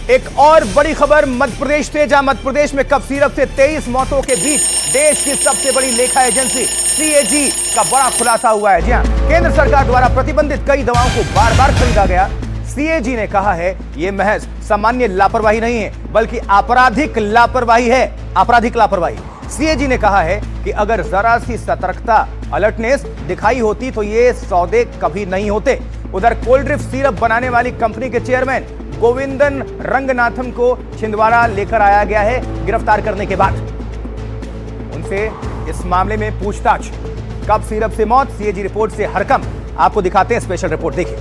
एक और बड़ी खबर मध्य प्रदेश से, जहां मध्य प्रदेश में कफ सिरप से 23 मौतों के बीच देश की सबसे बड़ी लेखा एजेंसी सीएजी का बड़ा खुलासा हुआ है। जी हां, केंद्र सरकार द्वारा प्रतिबंधित कई दवाओं को बार बार खरीदा गया। सीएजी ने कहा है यह महज सामान्य लापरवाही नहीं है, बल्कि आपराधिक लापरवाही है। आपराधिक लापरवाही। सीएजी ने कहा है कि अगर जरा सी सतर्कता, अलर्टनेस दिखाई होती तो ये सौदे कभी नहीं होते। उधर कोल्ड सिरप बनाने वाली कंपनी के चेयरमैन गोविंदन रंगनाथन को छिंदवाड़ा लेकर आया गया है गिरफ्तार करने के बाद। उनसे इस मामले में पूछताछ। कफ सिरप से मौत, सीएजी रिपोर्ट से हरकंप। आपको दिखाते हैं स्पेशल रिपोर्ट, देखिए।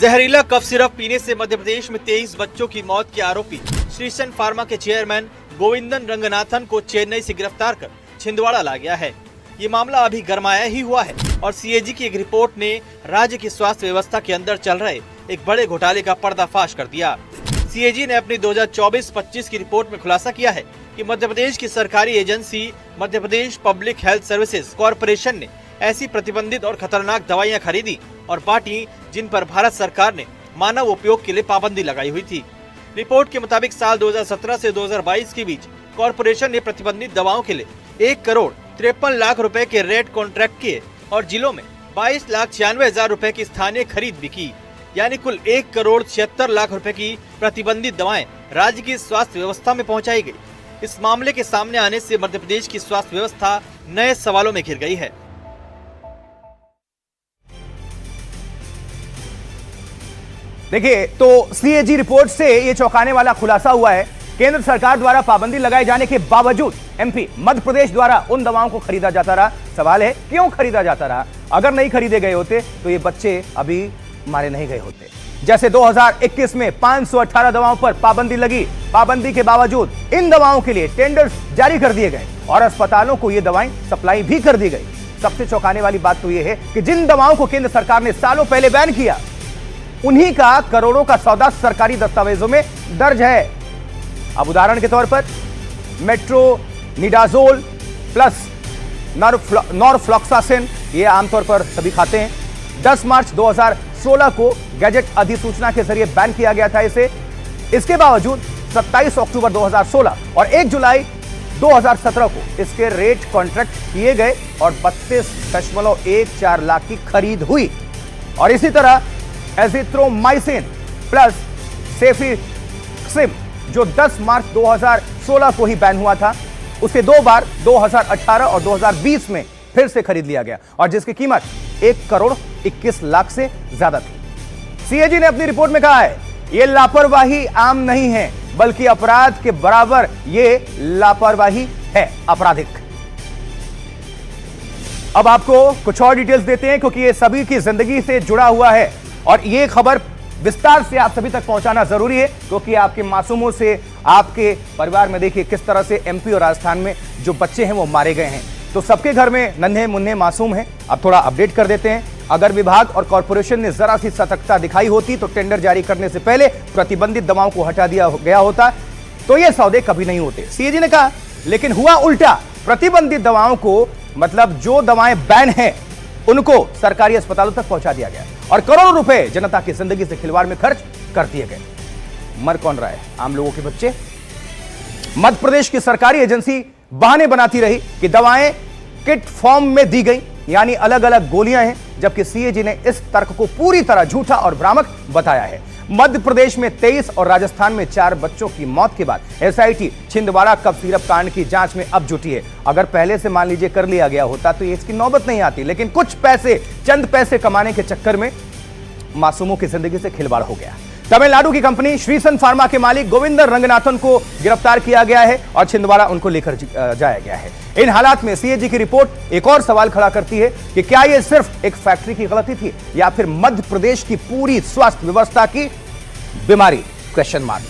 जहरीला कफ सिरप पीने से मध्य प्रदेश में 23 बच्चों की मौत के आरोपी श्रीसन फार्मा के चेयरमैन गोविंदन रंगनाथन को चेन्नई से गिरफ्तार कर छिंदवाड़ा ला गया है। ये मामला अभी गरमाया ही हुआ है और सीएजी की एक रिपोर्ट ने राज्य की स्वास्थ्य व्यवस्था के अंदर चल रहे एक बड़े घोटाले का पर्दाफाश कर दिया। सीएजी ने अपनी 2024-25 की रिपोर्ट में खुलासा किया है कि मध्य प्रदेश की सरकारी agency Madhya Pradesh public health services corporation ने ऐसी प्रतिबंधित और खतरनाक दवाइयां खरीदी और बांटी जिन पर भारत सरकार ने मानव उपयोग के लिए पाबंदी लगाई हुई थी। रिपोर्ट के मुताबिक साल 2017 से 2022 के बीच कॉरपोरेशन ने प्रतिबंधित दवाओं के लिए 1,53,00,000 रुपए के रेट कॉन्ट्रैक्ट किए और जिलों में 22,96,000 रुपए की स्थानीय खरीद भी की। यानी कुल 1,76,00,000 रुपए की प्रतिबंधित दवाएं राज्य की स्वास्थ्य व्यवस्था में पहुंचाई गई। इस मामले के सामने आने से मध्य प्रदेश की स्वास्थ्य व्यवस्था नए सवालों में घिर गई है। देखिए, तो सीएजी रिपोर्ट से यह चौंकाने वाला खुलासा हुआ है। केंद्र सरकार द्वारा पाबंदी लगाए जाने के बावजूद एमपी मध्य प्रदेश द्वारा उन दवाओं को खरीदा जाता रहा। सवाल है क्यों खरीदा जाता रहा? अगर नहीं खरीदे गए होते तो ये बच्चे अभी मारे नहीं गए होते। जैसे 2021 में 518 दवाओं पर पाबंदी लगी। पाबंदी के बावजूद इन दवाओं के लिए टेंडर्स जारी कर दिए गए और अस्पतालों को ये दवाएं सप्लाई भी कर दी गई। सबसे चौंकाने वाली बात तो यह है कि जिन दवाओं को केंद्र सरकार ने सालों पहले बैन किया, उन्हीं का करोड़ों का सौदा सरकारी दस्तावेजों में दर्ज है। अब उदाहरण के तौर पर मेट्रोनिडाजोल प्लस नॉरफ्लॉक्सासिन, ये आमतौर पर सभी खाते हैं। 10 मार्च 2016 को गैजेट अधिसूचना के जरिए बैन किया गया था इसे। इसके बावजूद 27 अक्टूबर 2016 और 1 जुलाई 2017 को इसके रेट कॉन्ट्रैक्ट किए गए और 32.14 लाख की खरीद हुई। और इसी तरह एजिथ्रोमाइसिन प्लस सेफिक्सिम, जो 10 मार्च 2016 को ही बैन हुआ था, उसे 2 बार 2018 और 2020 में फिर से खरीद लिया गया और जिसकी कीमत 1,21,00,000 से ज्यादा थी। सीएजी ने अपनी रिपोर्ट में कहा है यह लापरवाही आम नहीं है, बल्कि अपराध के बराबर यह लापरवाही है, आपराधिक। अब आपको कुछ और डिटेल्स देते हैं क्योंकि यह सभी की जिंदगी से जुड़ा हुआ है और यह खबर विस्तार से आप सभी तक पहुंचाना जरूरी है क्योंकि आपके मासूमों से, आपके परिवार में देखिए किस तरह से एमपी और राजस्थान में जो बच्चे हैं वो मारे गए हैं। तो सबके घर में नन्हे मुन्ने मासूम हैं। अब थोड़ा अपडेट कर देते हैं। अगर विभाग और कॉरपोरेशन ने जरा सी सतर्कता दिखाई होती तो टेंडर जारी करने से पहले प्रतिबंधित दवाओं को हटा दिया गया होता तो ये सौदे कभी नहीं होते, सीएजी ने कहा। लेकिन हुआ उल्टा। प्रतिबंधित दवाओं को, मतलब जो दवाएं बैन हैं, उनको सरकारी अस्पतालों तक पहुंचा दिया गया और करोड़ों रुपए जनता की जिंदगी से खिलवाड़ में खर्च कर दिए गए। मर कौन रहा है? आम लोगों के बच्चे। मध्य प्रदेश की सरकारी एजेंसी बहाने बनाती रही कि दवाएं किट फॉर्म में दी गई, यानी अलग अलग गोलियां हैं, जबकि सीएजी ने इस तर्क को पूरी तरह झूठा और भ्रामक बताया है। मध्य प्रदेश में 23 और राजस्थान में 4 बच्चों की मौत के बाद एसआईटी छिंदवाड़ा कफ सिरप कांड की जांच में अब जुटी है। अगर पहले से मान लीजिए कर लिया गया होता तो इसकी नौबत नहीं आती, लेकिन कुछ पैसे, चंद पैसे कमाने के चक्कर में मासूमों की जिंदगी से खिलवाड़ हो गया। तमिलनाडु की कंपनी श्रीसन फार्मा के मालिक गोविंदन रंगनाथन को गिरफ्तार किया गया है और छिंदवाड़ा उनको लेकर जाया गया है। इन हालात में सीएजी की रिपोर्ट एक और सवाल खड़ा करती है कि क्या यह सिर्फ एक फैक्ट्री की गलती थी या फिर मध्य प्रदेश की पूरी स्वास्थ्य व्यवस्था की बीमारी? Question mark.